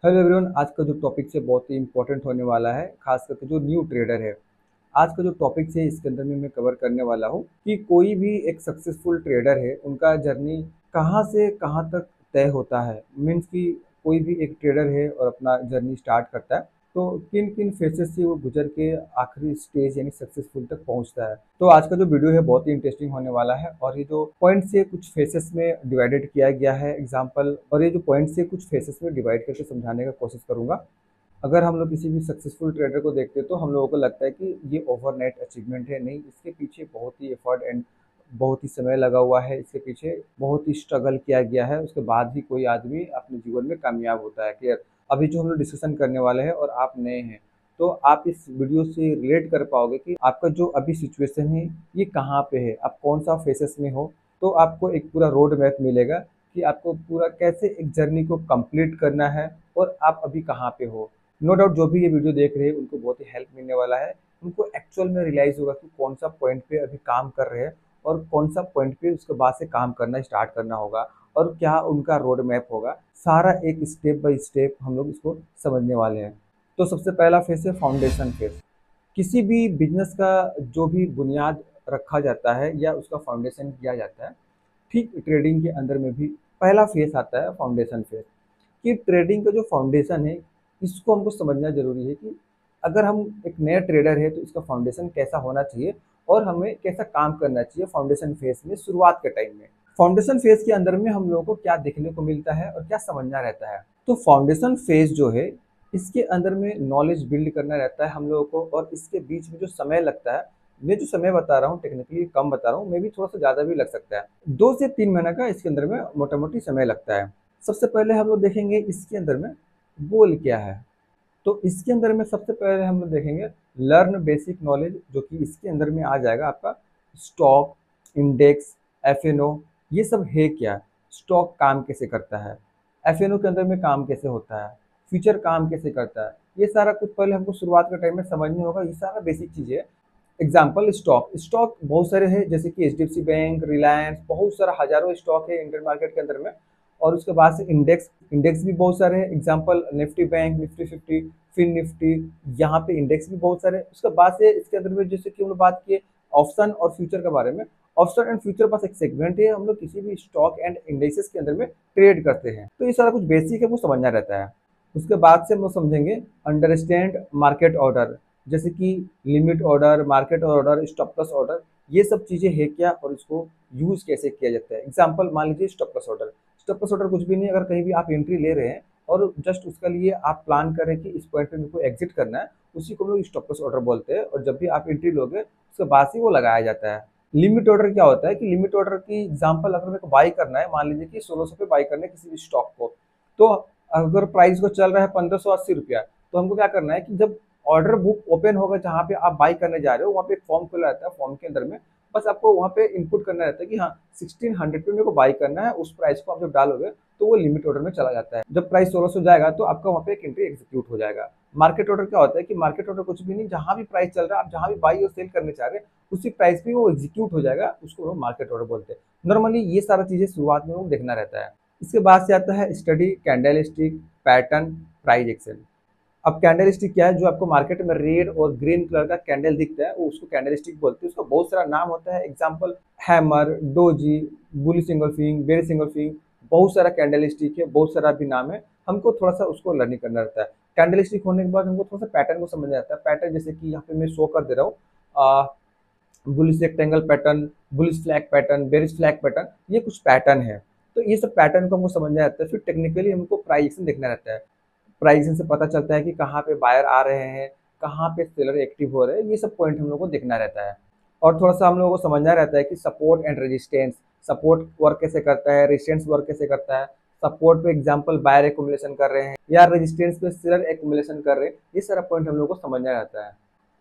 Hello everyone, आज का जो टॉपिक है बहुत ही इंपॉर्टेंट होने वाला है, खास करके जो न्यू ट्रेडर है। आज का जो टॉपिक है इसके अंदर में मैं कवर करने वाला हूँ कि कोई भी एक सक्सेसफुल ट्रेडर है, उनका जर्नी कहाँ से कहाँ तक तय होता है। मीन्स कि कोई भी एक ट्रेडर है और अपना जर्नी स्टार्ट करता है, तो किन किन फेसेस से वो गुजर के आखिरी स्टेज यानी सक्सेसफुल तक पहुंचता है। तो आज का जो वीडियो है बहुत ही इंटरेस्टिंग होने वाला है, और ये जो पॉइंट्स है कुछ फेसेस में डिवाइडेड किया गया है एग्जांपल, और ये जो पॉइंट्स है कुछ फेसेस में डिवाइड करके समझाने का कोशिश करूंगा। अगर हम लोग किसी भी सक्सेसफुल ट्रेडर को देखते हैं तो हम लोगों को लगता है कि ये ओवरनाइट अचीवमेंट है। नहीं, इसके पीछे बहुत ही एफर्ट एंड बहुत ही समय लगा हुआ है। इसके पीछे बहुत ही स्ट्रगल किया गया है, उसके बाद ही कोई आदमी अपने जीवन में कामयाब होता है। क्लियर। अभी जो हम लोग डिस्कशन करने वाले हैं और आप नए हैं, तो आप इस वीडियो से रिलेट कर पाओगे कि आपका जो अभी सिचुएशन है ये कहाँ पे है, आप कौन सा फेसेस में हो। तो आपको एक पूरा रोड मैप मिलेगा कि आपको पूरा कैसे एक जर्नी को कंप्लीट करना है और आप अभी कहाँ पे हो। नो डाउट जो भी ये वीडियो देख रहे हैं उनको बहुत ही हेल्प मिलने वाला है। उनको एक्चुअल में रियलाइज होगा कि कौन सा पॉइंट पे अभी काम कर रहे हैं और कौन सा पॉइंट पे उसके बाद से काम करना स्टार्ट करना होगा, और क्या उनका रोड मैप होगा। सारा एक स्टेप बाय स्टेप हम लोग इसको समझने वाले हैं। तो सबसे पहला फेस है फाउंडेशन फेस। किसी भी बिजनेस का जो भी बुनियाद रखा जाता है या उसका फाउंडेशन किया जाता है, ठीक ट्रेडिंग के अंदर में भी पहला फेस आता है फाउंडेशन फेस। कि ट्रेडिंग का जो फाउंडेशन है इसको हमको समझना जरूरी है कि अगर हम एक नया ट्रेडर है तो इसका फाउंडेशन कैसा होना चाहिए और हमें कैसा काम करना चाहिए फाउंडेशन फेज में, शुरुआत के टाइम में। फाउंडेशन फेज के अंदर में हम लोगों को क्या देखने को मिलता है और क्या समझना रहता है। तो फाउंडेशन फेज जो है इसके अंदर में नॉलेज बिल्ड करना रहता है हम लोगों को, और इसके बीच में जो समय लगता है, मैं जो समय बता रहा हूँ टेक्निकली कम बता रहा हूँ, मे भी थोड़ा सा ज़्यादा भी लग सकता है। 2 से 3 महीने का इसके अंदर में मोटा मोटी समय लगता है। सबसे पहले हम लोग देखेंगे इसके अंदर में गोल क्या है। तो इसके अंदर में सबसे पहले हम लोग देखेंगे लर्न बेसिक नॉलेज, जो कि इसके अंदर में आ जाएगा आपका स्टॉक, इंडेक्स, एफएनओ। ये सब है क्या, स्टॉक काम कैसे करता है, एफएनओ के अंदर में काम कैसे होता है, फ्यूचर काम कैसे करता है, ये सारा कुछ पहले हमको शुरुआत के टाइम में समझनी होगा। ये सारा बेसिक चीज़ें है। एग्जाम्पल स्टॉक, स्टॉक बहुत सारे हैं जैसे कि एचडीएफसी बैंक, रिलायंस, बहुत सारा हजारों स्टॉक है इंडियन मार्केट के अंदर में। और उसके बाद से इंडेक्स, इंडेक्स भी बहुत सारे हैं। Example Nifty bank, Nifty 50, Fin Nifty, यहाँ पे इंडेक्स भी बहुत सारे हैं। उसके बाद से इसके अंदर में जैसे कि हम लोग बात किए ऑप्शन और फ्यूचर के बारे में। ऑप्शन एंड फ्यूचर पास एक सेगमेंट है, हम लोग किसी भी स्टॉक एंड इंडेक्सेस के अंदर में ट्रेड करते हैं। तो ये सारा कुछ बेसिक है, वो समझना रहता है। उसके बाद से हम लोग समझेंगे अंडरस्टैंड मार्केट ऑर्डर, जैसे कि limit order, market order, stop loss order. ये सब चीज़ें है क्या और इसको यूज़ कैसे किया जाता है। एग्जाम्पल मान लीजिए stop loss order. Stop loss order कुछ भी नहीं, अगर कहीं भी आप एंट्री ले रहे हैं और जस्ट उसके लिए आप प्लान करें कि इस पॉइंट पे मेरे को एग्जिट करना है, उसी को हम लोग स्टॉप लॉस ऑर्डर बोलते हैं। और जब भी आप एंट्री लोगे उसके बाद ही वो लगाया जाता है। लिमिट ऑर्डर क्या होता है कि लिमिट ऑर्डर की एग्जाम्पल, अगर मेरे को बाई करना है, मान लीजिए कि 1600 पे बाई करना है किसी भी स्टॉक को, तो अगर प्राइस को चल रहा है 1580 रुपया, तो हमको क्या करना है कि जब ऑर्डर बुक ओपन होगा जहाँ पे आप बाई करने जा रहे हो, वहाँ पे एक फॉर्म खुला रहता है। फॉर्म के अंदर में बस आपको वहाँ पे इनपुट करना रहता है कि हाँ 1600 पे मेरे को बाई करना है। उस प्राइस को आप जब डालोगे तो वो लिमिट ऑर्डर में चला जाता है। जब प्राइस 1600 जाएगा तो आपका वहाँ पे एक एंट्री एग्जीक्यूट हो जाएगा। मार्केट ऑर्डर क्या होता है कि मार्केट ऑर्डर कुछ भी नहीं, जहाँ भी प्राइस चल रहा है, आप जहाँ भी बाई और सेल करने चाह रहे हैं उसी प्राइस पे वो एग्जीक्यूट हो जाएगा, उसको लोग मार्केट ऑर्डर बोलते हैं। नॉर्मली ये सारा चीजें शुरुआत में वो देखना रहता है। इसके बाद से आता है study candle stick, pattern, price action. अब कैंडल स्टिक क्या है, जो आपको मार्केट में रेड और ग्रीन कलर का कैंडल दिखता है वो उसको कैंडल स्टिक बोलते हैं। उसका बहुत सारा नाम होता है। एग्जांपल हैमर, डोजी, बुली सिंगल फिंग, बेरी सिंगल फिंग, बहुत सारा कैंडल स्टिक है, बहुत सारा भी नाम है। हमको थोड़ा सा उसको लर्निंग करना रहता है। कैंडल स्टिक होने के बाद हमको थोड़ा सा पैटर्न को समझना रहता है। पैटर्न जैसे कि यहाँ पे मैं शो कर दे रहा हूँ, bullish rectangle pattern, bullish flag pattern, bearish flag pattern, ये कुछ पैटर्न है। तो ये सब पैटर्न को हमको समझना रहता है। फिर टेक्निकली हमको प्राइस एक्शन देखना रहता है। प्राइस एक्शन से पता चलता है कि कहाँ पे बायर आ रहे हैं, कहाँ पे सेलर एक्टिव हो रहे हैं। ये सब पॉइंट हम लोग को देखना रहता है। और थोड़ा सा हम लोगों को समझना रहता है कि support and resistance, support work कैसे करता है, रेजिस्टेंस वर्क कैसे करता है। सपोर्ट पे एग्जांपल बायर एक्यूमुलेशन कर रहे हैं या रेजिस्टेंस पे सेलर एक्यूमुलेशन कर रहे हैं, ये सारा पॉइंट हम लोग को समझना रहता है।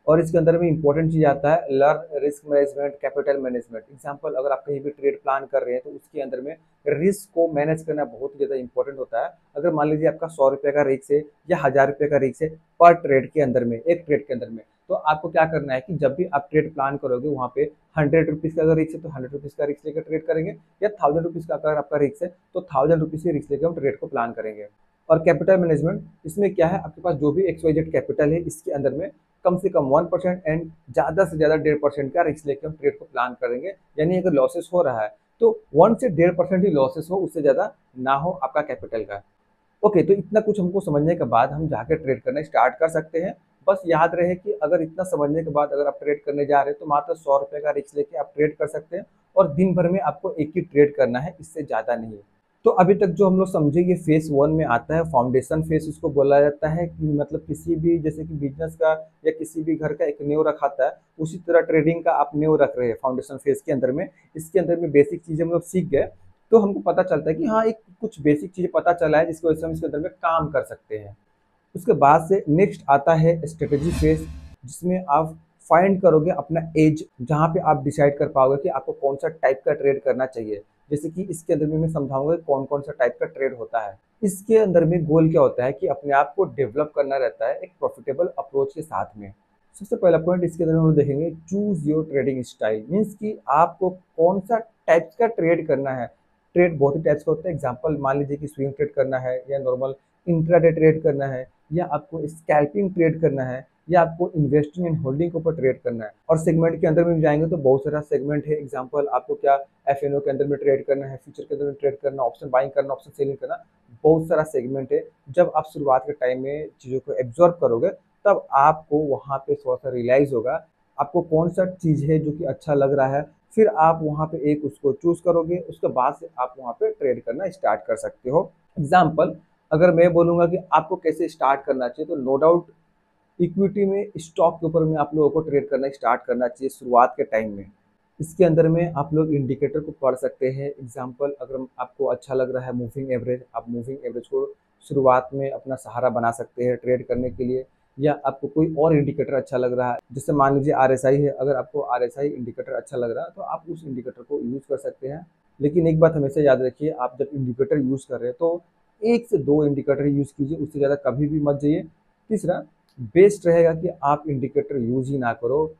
और इसके अंदर में इंपॉर्टेंट चीज आता है learn risk management, capital management. Example, अगर आप कहीं भी ट्रेड प्लान कर रहे हैं तो उसके अंदर में रिस्क को मैनेज करना बहुत ही ज्यादा इंपॉर्टेंट होता है। अगर मान लीजिए आपका 100 रुपये का रिस्क है या 1000 रुपये का रिस्क है पर ट्रेड के अंदर में, एक ट्रेड के अंदर में, तो आपको क्या करना है कि जब भी आप ट्रेड प्लान करोगे वहाँ पे 100 रुपीज का अगर रिस्क है तो 100 रुपीज का रिस्क लेकर ट्रेड करेंगे, या 1000 रुपीज का अगर आपका रिस्क है तो 1000 रुपीज के रिस्क लेकर हम ट्रेड को प्लान करेंगे। और कैपिटल मैनेजमेंट, इसमें क्या है, आपके पास जो भी XYZ कैपिटल है इसके अंदर में कम से कम 1% एंड ज़्यादा से ज़्यादा 1.5% का रिस्क लेके हम ट्रेड को प्लान करेंगे। यानी अगर लॉसेस हो रहा है तो 1 से 1.5% ही लॉसेस हो, उससे ज़्यादा ना हो आपका कैपिटल का। ओके, तो इतना कुछ हमको समझने के बाद हम जाकर ट्रेड करना स्टार्ट कर सकते हैं। बस याद रहे कि अगर इतना समझने के बाद अगर आप ट्रेड करने जा रहे हैं तो मात्र 100 रुपये का रिस्क लेके आप ट्रेड कर सकते हैं और दिन भर में आपको एक ही ट्रेड करना है, इससे ज़्यादा नहीं। तो अभी तक जो हम लोग समझे ये फेस 1 में आता है, फाउंडेशन फेस इसको बोला जाता है कि मतलब किसी भी जैसे कि बिजनेस का या किसी भी घर का एक नींव रखाता है, उसी तरह ट्रेडिंग का आप नींव रख रहे हैं फाउंडेशन फेस के अंदर में। इसके अंदर में बेसिक चीज़ें हम लोग सीख गए, तो हमको पता चलता है कि हाँ, एक कुछ बेसिक चीज़ें पता चला है जिसकी वजह से हम इसके अंदर में काम कर सकते हैं। उसके बाद से नेक्स्ट आता है स्ट्रेटेजी फेज, जिसमें आप फाइंड करोगे अपना एज, जहाँ पे आप डिसाइड कर पाओगे कि आपको कौन सा टाइप का ट्रेड करना चाहिए। जैसे कि इसके अंदर में मैं समझाऊंगा कि कौन कौन सा टाइप का ट्रेड होता है। इसके अंदर में गोल क्या होता है कि अपने आप को डेवलप करना रहता है एक प्रॉफिटेबल अप्रोच के साथ में। सबसे पहला पॉइंट इसके अंदर हम लोग देखेंगे, choose your trading style, means कि आपको कौन सा टाइप्स का ट्रेड करना है। ट्रेड बहुत ही टाइप्स का होता है, एग्जांपल मान लीजिए कि स्विंग ट्रेड करना है या नॉर्मल इंट्राडे ट्रेड करना है, या आपको स्कैल्पिंग ट्रेड करना है, या आपको इन्वेस्टिंग एंड होल्डिंग के ऊपर ट्रेड करना है। और सेगमेंट के अंदर में जाएंगे तो बहुत सारा सेगमेंट है, एग्जांपल आपको क्या FNO के अंदर में ट्रेड करना है, फ्यूचर के अंदर में ट्रेड करना, ऑप्शन बाइंग करना, ऑप्शन सेलिंग करना, बहुत सारा सेगमेंट है। जब आप शुरुआत के टाइम में चीज़ों को एब्जॉर्व करोगे तब आपको वहाँ पे थोड़ा सा रियलाइज होगा आपको कौन सा चीज़ है जो कि अच्छा लग रहा है। फिर आप वहाँ पे एक उसको चूज करोगे, उसके बाद से आप वहाँ पे ट्रेड करना स्टार्ट कर सकते हो। एग्जाम्पल अगर मैं बोलूँगा कि आपको कैसे स्टार्ट करना चाहिए, तो नो डाउट इक्विटी में स्टॉक के ऊपर में आप लोगों को ट्रेड करना स्टार्ट करना चाहिए शुरुआत के टाइम में। इसके अंदर में आप लोग इंडिकेटर को पढ़ सकते हैं। एग्जांपल अगर आपको अच्छा लग रहा है मूविंग एवरेज, आप मूविंग एवरेज को शुरुआत में अपना सहारा बना सकते हैं ट्रेड करने के लिए। या आपको कोई और इंडिकेटर अच्छा लग रहा है, जैसे मान लीजिए RSI है, अगर आपको RSI इंडिकेटर अच्छा लग रहा है तो आप उस इंडिकेटर को यूज़ कर सकते हैं। लेकिन एक बात हमेशा याद रखिए, आप जब इंडिकेटर यूज़ कर रहे हैं तो 1 से 2 इंडिकेटर यूज़ कीजिए, उससे ज़्यादा कभी भी मत जाइए। तीसरा, बेस्ट रहेगा कि आप इंडिकेटर यूज़ ही ना करो।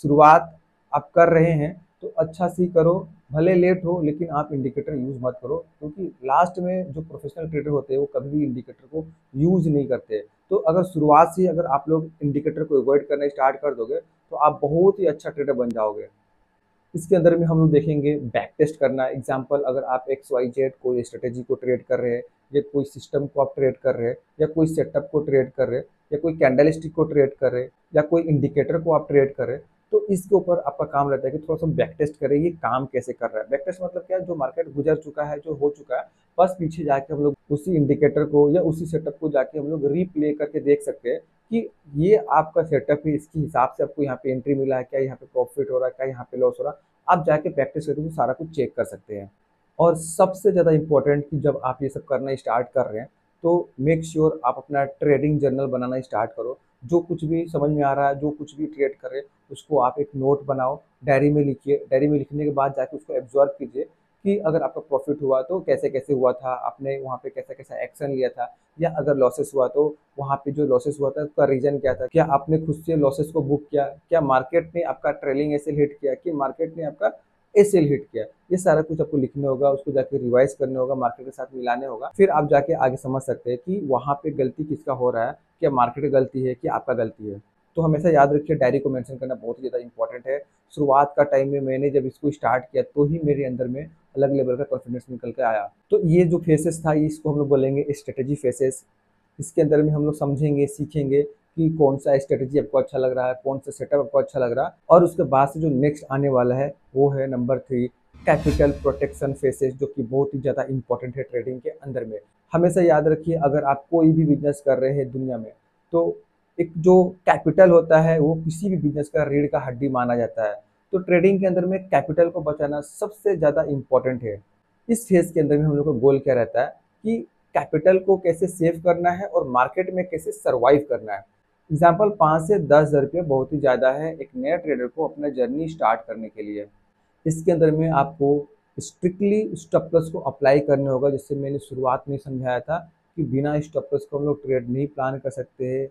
शुरुआत आप कर रहे हैं तो अच्छा सी करो, भले लेट हो लेकिन आप इंडिकेटर यूज़ मत करो, क्योंकि लास्ट में जो प्रोफेशनल ट्रेडर होते हैं वो कभी भी इंडिकेटर को यूज़ नहीं करते। तो अगर शुरुआत से अगर आप लोग इंडिकेटर को अवॉइड करना स्टार्ट कर दोगे तो आप बहुत ही अच्छा ट्रेडर बन जाओगे। इसके अंदर में हम लोग देखेंगे बैक टेस्ट करना। एग्जांपल अगर आप XYZ कोई स्ट्रेटेजी को ट्रेड कर रहे हैं, या कोई सिस्टम को आप ट्रेड कर रहे हैं, या कोई सेटअप को ट्रेड कर रहे हैं, या कोई कैंडलस्टिक को ट्रेड कर रहे हैं, या कोई इंडिकेटर को आप ट्रेड कर रहे हैं, तो इसके ऊपर आपका काम रहता है कि थोड़ा सा बैक टेस्ट करें ये काम कैसे कर रहा है। बैक टेस्ट मतलब क्या है, जो मार्केट गुजर चुका है, जो हो चुका है, बस पीछे जाके हम लोग उसी इंडिकेटर को या उसी सेटअप को जाके हम लोग रीप्ले करके देख सकते हैं कि ये आपका सेटअप है, इसके हिसाब से आपको यहाँ पे एंट्री मिला है क्या, यहाँ पे प्रॉफिट हो रहा है क्या, यहाँ पे लॉस हो रहा है। आप जाके प्रैक्टिस करके सारा कुछ चेक कर सकते हैं। और सबसे ज़्यादा इम्पोर्टेंट कि जब आप ये सब करना स्टार्ट कर रहे हैं तो मेक श्योर आप अपना ट्रेडिंग जर्नल बनाना स्टार्ट करो। जो कुछ भी समझ में आ रहा है, जो कुछ भी ट्रेड कर रहे हैं, उसको आप एक नोट बनाओ, डायरी में लिखिए। डायरी में लिखने के बाद जाके उसको एब्जॉर्ब कीजिए कि अगर आपका प्रॉफिट हुआ तो कैसे कैसे हुआ था, आपने वहाँ पे कैसा कैसा एक्शन लिया था, या अगर लॉसेस हुआ तो वहाँ पे जो लॉसेस हुआ था उसका रीजन क्या था, क्या आपने खुद से लॉसेस को बुक किया, क्या मार्केट ने आपका ट्रेलिंग एसएल हिट किया, कि मार्केट ने आपका एसएल हिट किया। ये सारा कुछ आपको लिखने होगा, उसको जाके रिवाइज करने होगा, मार्केट के साथ मिलाने होगा, फिर आप जाके आगे समझ सकते हैं कि वहाँ पे गलती किसका हो रहा है, क्या मार्केट की गलती है कि आपका गलती है। तो हमेशा याद रखिए डायरी को मेंशन करना बहुत ही ज़्यादा इंपॉर्टेंट है। शुरुआत का टाइम में मैंने जब इसको स्टार्ट किया तो ही मेरे अंदर में अलग लेवल का कॉन्फिडेंस निकल के आया। तो ये जो फेसेस था इसको हम लोग बोलेंगे स्ट्रेटेजी फेसेस। इसके अंदर में हम लोग समझेंगे, सीखेंगे कि कौन सा स्ट्रेटेजी आपको अच्छा लग रहा है, कौन सा सेटअप आपको अच्छा लग रहा है। और उसके बाद से जो नेक्स्ट आने वाला है वो है नंबर 3, कैपिटल प्रोटेक्शन फेसेस, जो कि बहुत ही ज़्यादा इंपॉर्टेंट है ट्रेडिंग के अंदर में। हमेशा याद रखिए अगर आप कोई भी बिजनेस कर रहे हैं दुनिया में, तो एक जो कैपिटल होता है वो किसी भी बिजनेस का रीढ़ का हड्डी माना जाता है। तो ट्रेडिंग के अंदर में कैपिटल को बचाना सबसे ज़्यादा इंपॉर्टेंट है। इस फेज के अंदर में हम लोग का गोल क्या रहता है कि कैपिटल को कैसे सेव करना है और मार्केट में कैसे सरवाइव करना है। एग्जाम्पल 5 से 10 हज़ार रुपये बहुत ही ज़्यादा है एक नया ट्रेडर को अपना जर्नी स्टार्ट करने के लिए। इसके अंदर में आपको स्ट्रिक्टली स्टॉप लॉस को अप्लाई करने होगा, जिससे मैंने शुरुआत में समझाया था कि बिना स्टॉप लॉस को हम लोग ट्रेड नहीं प्लान कर सकते हैं।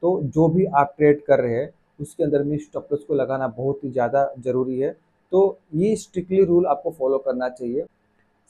तो जो भी आप ट्रेड कर रहे हैं उसके अंदर में स्टॉप लॉस को लगाना बहुत ही ज़्यादा ज़रूरी है। तो ये स्ट्रिक्टली रूल आपको फॉलो करना चाहिए।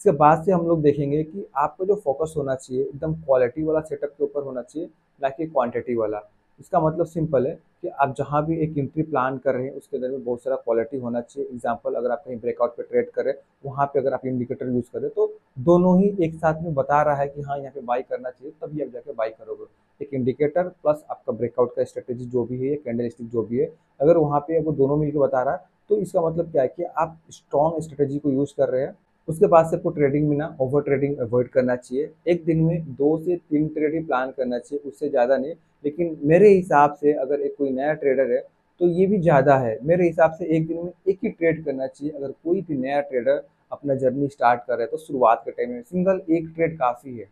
इसके बाद से हम लोग देखेंगे कि आपको जो फोकस होना चाहिए एकदम क्वालिटी वाला सेटअप के ऊपर होना चाहिए, ना कि क्वांटिटी वाला। इसका मतलब सिंपल है कि आप जहाँ भी एक एंट्री प्लान कर रहे हैं उसके अंदर में बहुत सारा क्वालिटी होना चाहिए। एग्जांपल, अगर आप कहीं ब्रेकआउट पे ट्रेड करें, वहाँ पे अगर आप इंडिकेटर यूज़ करें तो दोनों ही एक साथ में बता रहा है कि हाँ यहाँ पे बाई करना चाहिए, तभी आप जाके बाई करोगे। एक इंडिकेटर प्लस आपका ब्रेकआउट का स्ट्रेटेजी जो भी है, कैंडल स्टिक जो भी है, अगर वहाँ पे वो दोनों मिलकर बता रहा है तो इसका मतलब क्या है कि आप स्ट्रॉन्ग स्ट्रेटेजी को यूज़ कर रहे हैं। उसके बाद से आपको ट्रेडिंग में ना ओवर ट्रेडिंग अवॉइड करना चाहिए। एक दिन में 2 से 3 ट्रेड ही प्लान करना चाहिए, उससे ज़्यादा नहीं। लेकिन मेरे हिसाब से अगर एक कोई नया ट्रेडर है तो ये भी ज़्यादा है। मेरे हिसाब से एक दिन में एक ही ट्रेड करना चाहिए। अगर कोई भी नया ट्रेडर अपना जर्नी स्टार्ट कर रहा है तो शुरुआत के टाइम में सिंगल एक ट्रेड काफ़ी है।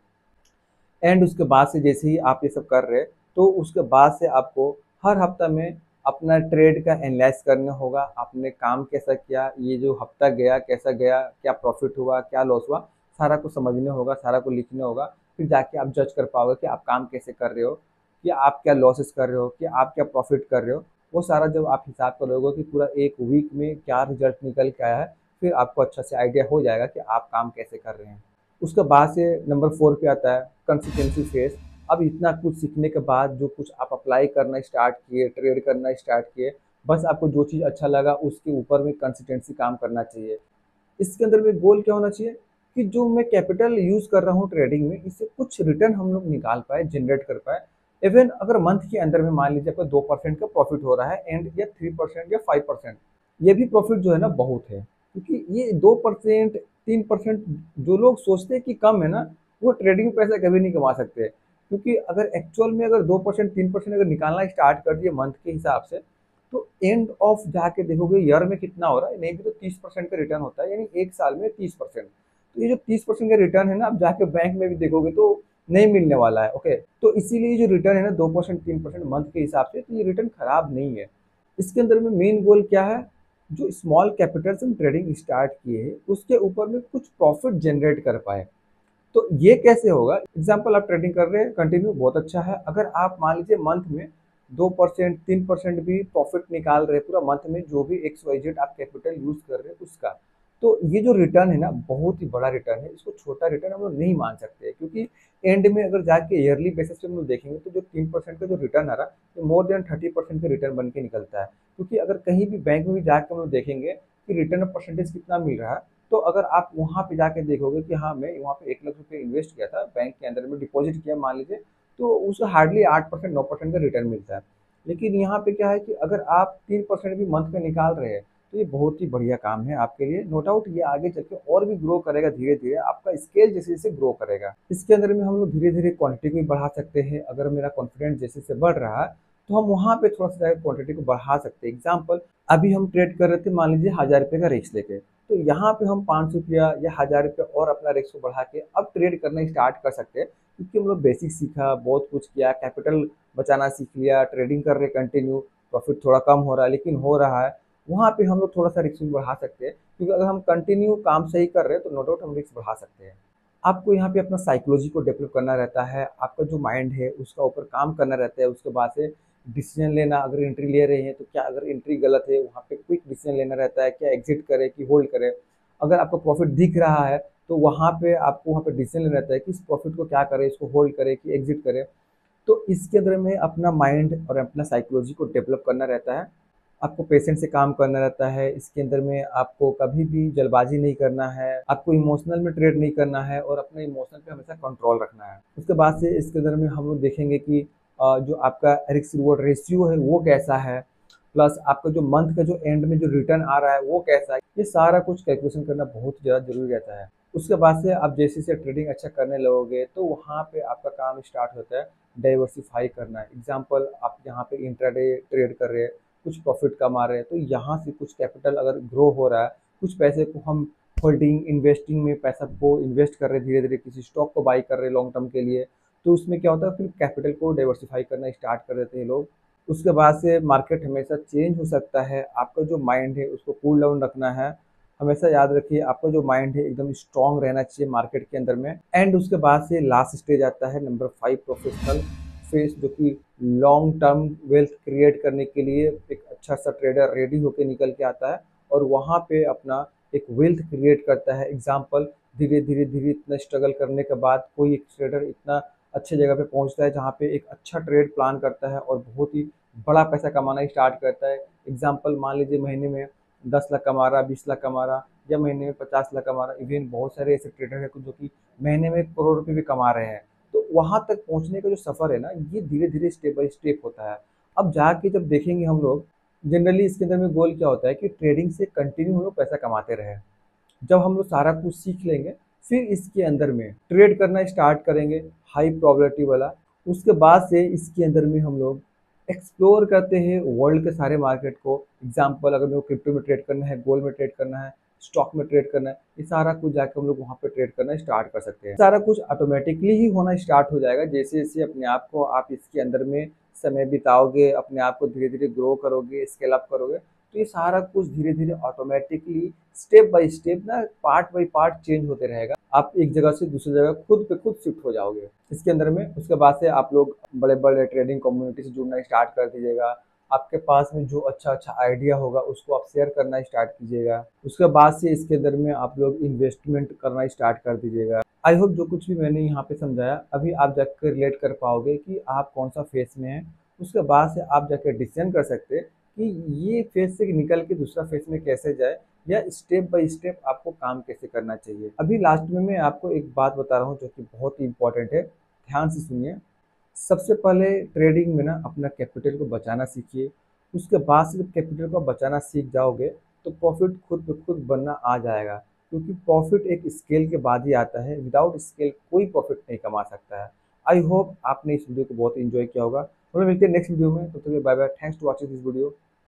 एंड उसके बाद से जैसे ही आप ये सब कर रहे हैं तो उसके बाद से आपको हर हफ्ता में अपना ट्रेड का एनालाइज करना होगा। आपने काम कैसा किया, ये जो हफ्ता गया कैसा गया, क्या प्रॉफिट हुआ क्या लॉस हुआ, सारा को समझना होगा, सारा को लिखना होगा। फिर जाके आप जज कर पाओगे कि आप काम कैसे कर रहे हो, कि आप क्या लॉसेस कर रहे हो, कि आप क्या प्रॉफिट कर रहे हो। वो सारा जब आप हिसाब करोगे कि पूरा एक वीक में क्या रिजल्ट निकल के आया है, फिर आपको अच्छा से आइडिया हो जाएगा कि आप काम कैसे कर रहे हैं। उसके बाद से नंबर 4 पे आता है कंसिस्टेंसी फेस। अब इतना कुछ सीखने के बाद जो कुछ आप अप्लाई करना स्टार्ट किए, ट्रेड करना स्टार्ट किए, बस आपको जो चीज़ अच्छा लगा उसके ऊपर में कंसिस्टेंसी काम करना चाहिए। इसके अंदर में गोल क्या होना चाहिए कि जो मैं कैपिटल यूज़ कर रहा हूँ ट्रेडिंग में, इससे कुछ रिटर्न हम लोग निकाल पाए, जनरेट कर पाए। इवन अगर मंथ के अंदर में मान लीजिए आपका 2% का प्रॉफिट हो रहा है एंड या 3% या 5%, ये भी प्रॉफिट जो है ना बहुत है। क्योंकि ये 2% 3% जो लोग सोचते हैं कि कम है ना, वो ट्रेडिंग में पैसा कभी नहीं कमा सकते। क्योंकि अगर एक्चुअल में अगर 2% 3% अगर निकालना स्टार्ट कर दिए मंथ के हिसाब से, तो एंड ऑफ जाके देखोगे ईयर में कितना हो रहा है, नहीं भी तो 30% का रिटर्न होता है, यानी एक साल में 30%। तो ये जो 30% का रिटर्न है ना, आप जाके बैंक में भी देखोगे तो नहीं मिलने वाला है। ओके, तो इसीलिए जो रिटर्न है ना 2% 3% मंथ के हिसाब से, तो ये रिटर्न खराब नहीं है। इसके अंदर में मेन गोल क्या है, जो स्मॉल कैपिटल से हम ट्रेडिंग स्टार्ट किए हैं उसके ऊपर में कुछ प्रॉफिट जनरेट कर पाए। तो ये कैसे होगा, एग्जाम्पल आप ट्रेडिंग कर रहे हैं कंटिन्यू, बहुत अच्छा है। अगर आप मान लीजिए मंथ में 2% 3% भी प्रॉफिट निकाल रहे हैं पूरा मंथ में, जो भी XYZ आप कैपिटल यूज कर रहे हैं उसका, तो ये जो रिटर्न है ना बहुत ही बड़ा रिटर्न है। इसको छोटा रिटर्न हम लोग नहीं मान सकते, क्योंकि एंड में अगर जाके ईयरली बेसिस पे हम लोग देखेंगे तो जो 3% का जो रिटर्न आ रहा है, तो मोर देन 30% का रिटर्न बन के निकलता है। क्योंकि अगर कहीं भी बैंक में भी जाके हम लोग देखेंगे कि रिटर्न ऑफ परसेंटेज कितना मिल रहा है, तो अगर आप वहाँ पे जाके देखोगे कि हाँ मैं वहाँ पे 1 लाख रुपए इन्वेस्ट किया था, बैंक के अंदर में डिपॉजिट किया मान लीजिए, तो उसका हार्डली 8% 9% का रिटर्न मिलता है। लेकिन यहाँ पे क्या है कि अगर आप 3% भी मंथ में निकाल रहे हैं तो ये बहुत ही बढ़िया काम है आपके लिए। नो डाउट ये आगे चल के और भी ग्रो करेगा, धीरे धीरे आपका स्केल जैसे जैसे ग्रो करेगा। इसके अंदर में हम लोग धीरे धीरे क्वांटिटी को भी बढ़ा सकते हैं। अगर मेरा कॉन्फिडेंस जैसे जैसे बढ़ रहा है तो हम वहाँ पे थोड़ा सा क्वांटिटी को बढ़ा सकते हैं। एग्जाम्पल, अभी हम ट्रेड कर रहे थे मान लीजिए 1000 रुपये का रिस्क लेके, तो यहाँ पे हम 500 रुपया या 1000 रुपये और अपना रिस्क को बढ़ा के अब ट्रेड करना स्टार्ट कर सकते हैं। क्योंकि हम लोग बेसिक सीखा, बहुत कुछ किया, कैपिटल बचाना सीख लिया, ट्रेडिंग कर रहे कंटिन्यू, प्रॉफिट थोड़ा कम हो रहा है लेकिन हो रहा है। वहाँ पे हम लोग थोड़ा सा रिस्क भी बढ़ा सकते हैं, क्योंकि अगर हम कंटिन्यू काम सही कर रहे हैं तो नो डाउट हम रिस्क बढ़ा सकते हैं। आपको यहाँ पे अपना साइकोलॉजी को डेवलप करना रहता है, आपका जो माइंड है उसका ऊपर काम करना रहता है। उसके बाद से डिसीजन लेना, अगर एंट्री ले रहे हैं तो क्या, अगर एंट्री गलत है वहाँ पे क्विक डिसीजन लेना रहता है, क्या एग्जिट करे कि होल्ड करे। अगर आपको प्रॉफिट दिख रहा है तो वहाँ पे आपको वहाँ पे डिसीजन लेना रहता है कि इस प्रॉफिट को क्या करे, इसको होल्ड करे कि एग्जिट करे। तो इसके अंदर में अपना माइंड और अपना साइकोलॉजी को डेवलप करना रहता है। आपको पेशेंस से काम करना रहता है। इसके अंदर में आपको कभी भी जल्दबाजी नहीं करना है, आपको इमोशनल में ट्रेड नहीं करना है और अपने इमोशन पे हमेशा कंट्रोल रखना है। उसके बाद से इसके अंदर में हम लोग देखेंगे कि जो आपका रिस्क रिवॉर्ड रेशियो है वो कैसा है, प्लस आपका जो मंथ का जो एंड में जो रिटर्न आ रहा है वो कैसा है। ये सारा कुछ कैलकुलेशन करना बहुत ज़्यादा जरूरी रहता है। उसके बाद से आप जैसे जैसे ट्रेडिंग अच्छा करने लगोगे तो वहाँ पे आपका काम स्टार्ट होता है डाइवर्सिफाई करना। एग्जाम्पल, आप यहाँ पे इंट्राडे ट्रेड कर रहे हैं, कुछ प्रॉफिट कमा रहे हैं, तो यहाँ से कुछ कैपिटल अगर ग्रो हो रहा है, कुछ पैसे को हम होल्डिंग इन्वेस्टिंग में पैसा को इन्वेस्ट कर रहे हैं, धीरे धीरे किसी स्टॉक को बाई कर रहे हैं लॉन्ग टर्म के लिए, तो उसमें क्या होता है फिर कैपिटल को डाइवर्सिफाई करना स्टार्ट कर देते हैं लोग। उसके बाद से मार्केट हमेशा चेंज हो सकता है, आपका जो माइंड है उसको कूल डाउन रखना है। हमेशा याद रखिए आपका जो माइंड है एकदम स्ट्रांग रहना चाहिए मार्केट के अंदर में। एंड उसके बाद से लास्ट स्टेज आता है नंबर 5, प्रोफेशनल फेस, जो कि लॉन्ग टर्म वेल्थ क्रिएट करने के लिए एक अच्छा सा ट्रेडर रेडी होके निकल के आता है और वहाँ पे अपना एक वेल्थ क्रिएट करता है। एग्जाम्पल, धीरे धीरे धीरे इतना स्ट्रगल करने के बाद कोई एक ट्रेडर इतना अच्छे जगह पे पहुंचता है जहाँ पे एक अच्छा ट्रेड प्लान करता है और बहुत ही बड़ा पैसा कमाना स्टार्ट करता है। एग्जाम्पल मान लीजिए महीने में 10 लाख कमा रहा, 20 लाख कमा रहा, या महीने में 50 लाख कमा रहा। इवन बहुत सारे ऐसे ट्रेडर हैं जो कि महीने में करोड़ रुपए भी कमा रहे हैं। तो वहां तक पहुंचने का जो सफर है ना, ये धीरे धीरे स्टेप बाय स्टेप होता है। अब जाके जब देखेंगे हम लोग, जनरली इसके अंदर में गोल क्या होता है कि ट्रेडिंग से कंटिन्यू हम लोग पैसा कमाते रहे। जब हम लोग सारा कुछ सीख लेंगे, फिर इसके अंदर में ट्रेड करना स्टार्ट करेंगे, हाई प्रोबेबिलिटी वाला। उसके बाद से इसके अंदर में हम लोग एक्सप्लोर करते हैं वर्ल्ड के सारे मार्केट को। एग्जांपल, अगर मेरे को क्रिप्टो में ट्रेड करना है, गोल्ड में ट्रेड करना है, स्टॉक में ट्रेड करना है, ये सारा कुछ जाके हम लोग वहाँ पे ट्रेड करना स्टार्ट कर सकते हैं। सारा कुछ ऑटोमेटिकली ही होना स्टार्ट हो जाएगा जैसे जैसे अपने आप को आप इसके अंदर में समय बिताओगे, अपने आप को धीरे धीरे ग्रो करोगे, स्केल अप करोगे, तो ये सारा कुछ धीरे धीरे ऑटोमेटिकली स्टेप बाय स्टेप ना पार्ट बाय पार्ट चेंज होते रहेगा। आप एक जगह से दूसरी जगह खुद पे खुद शिफ्ट हो जाओगे इसके अंदर में। उसके बाद से आप लोग बड़े बड़े ट्रेडिंग कम्युनिटी से जुड़ना स्टार्ट कर दीजिएगा। आपके पास में जो अच्छा अच्छा आइडिया होगा उसको आप शेयर करना स्टार्ट कीजिएगा। उसके बाद से इसके अंदर में आप लोग इन्वेस्टमेंट करना स्टार्ट कर दीजिएगा। आई होप जो कुछ भी मैंने यहाँ पे समझाया अभी आप जाकर रिलेट कर पाओगे कि आप कौन सा फेस में हैं। उसके बाद से आप जाकर डिसीजन कर सकते हैं कि ये फेज से निकल के दूसरा फेज में कैसे जाए, या स्टेप बाय स्टेप आपको काम कैसे करना चाहिए। अभी लास्ट में मैं आपको एक बात बता रहा हूँ जो कि बहुत ही इंपॉर्टेंट है, ध्यान से सुनिए। सबसे पहले ट्रेडिंग में ना अपना कैपिटल को बचाना सीखिए। उसके बाद से जब कैपिटल को बचाना सीख जाओगे तो प्रॉफिट खुद ब खुद बनना आ जाएगा, क्योंकि प्रॉफिट एक स्केल के बाद ही आता है। विदाउट स्केल कोई प्रॉफिट नहीं कमा सकता है। आई होप आपने इस वीडियो को बहुत इंजॉय किया होगा। और मिलते हैं नेक्स्ट वीडियो में, तो bye bye, thanks to watching this video.